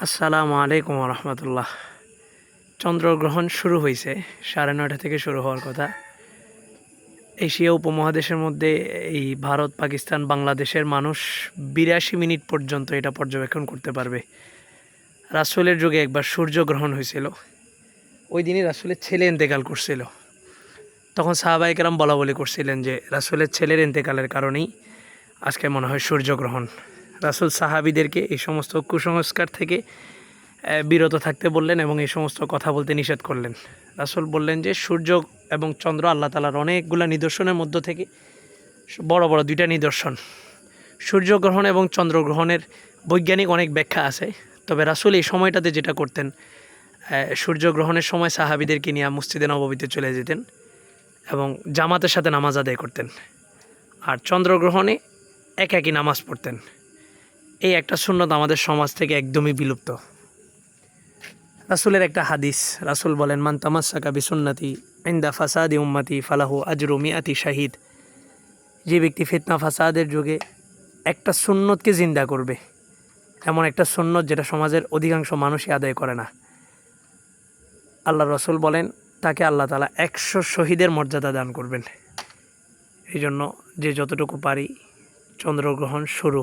আসসালামু আলাইকুম রহমতুল্লাহ। চন্দ্রগ্রহণ শুরু হয়েছে 9:30 থেকে শুরু হওয়ার কথা। এশিয়া উপমহাদেশের মধ্যে এই ভারত, পাকিস্তান, বাংলাদেশের মানুষ 82 মিনিট পর্যন্ত এটা পর্যবেক্ষণ করতে পারবে। রাসূলের যুগে একবার সূর্যগ্রহণ হয়েছিল। ওই দিনই রাসূলের ছেলে ইন্তেকাল করছিল। তখন সাহাবায়ে কেরাম বলা বলি করছিলেন যে রাসূলের ছেলের ইন্তেকালের কারণেই আজকে মনে হয় সূর্যগ্রহণ। রাসূল সাহাবীদেরকে এই সমস্ত কুসংস্কার থেকে বিরত থাকতে বললেন এবং এই সমস্ত কথা বলতে নিষেধ করলেন। রাসূল বললেন যে সূর্য এবং চন্দ্র আল্লাহ তাআলার অনেকগুলো নিদর্শনের মধ্য থেকে বড় বড় দুইটা নিদর্শন। সূর্যগ্রহণ এবং চন্দ্রগ্রহণের বৈজ্ঞানিক অনেক ব্যাখ্যা আছে, তবে রাসূল এই সময়টাতে যেটা করতেন, সূর্যগ্রহণের সময় সাহাবীদেরকে নিয়ে মসজিদে নববীতে চলে যেতেন এবং জামাতের সাথে নামাজ আদায় করতেন, আর চন্দ্রগ্রহণে একাকী নামাজ পড়তেন। এই একটা সুন্নত আমাদের সমাজ থেকে একদমই বিলুপ্ত। রাসূলের একটা হাদিস, রাসূল বলেন, মান তামাসসাকা বিসুন্নতি ইনদা ফাসাদি উম্মতি ফালাহু আজরু মিআতি শাহিদ। যে ব্যক্তি ফিতনা ফাসাদের যুগে একটা সুন্নতকে জিন্দা করবে, এমন একটা সুন্নত যেটা সমাজের অধিকাংশ মানুষই আদায় করে না, আল্লাহ রসুল বলেন তাকে আল্লাহ তাআলা 100 শহীদের মর্যাদা দান করবেন। এই জন্য যে যতটুকু পারি চন্দ্রগ্রহণ শুরু,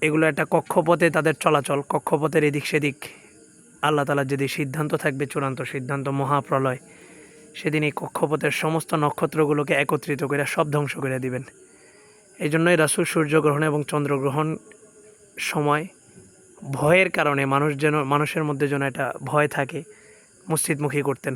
এগুলো একটা কক্ষপথে তাদের চলাচল, কক্ষপথের এদিক সেদিক আল্লাহ তাআলার যদি সিদ্ধান্ত থাকবে, চূড়ান্ত সিদ্ধান্ত, মহাপ্রলয়, সেদিন এই কক্ষপথের সমস্ত নক্ষত্রগুলোকে একত্রিত করে সব ধ্বংস করে দিবেন। এই জন্যই রাসূল সূর্যগ্রহণ এবং চন্দ্রগ্রহণ সময় ভয়ের কারণে মানুষের মধ্যে যেন একটা ভয় থাকে, মসজিদমুখী করতেন।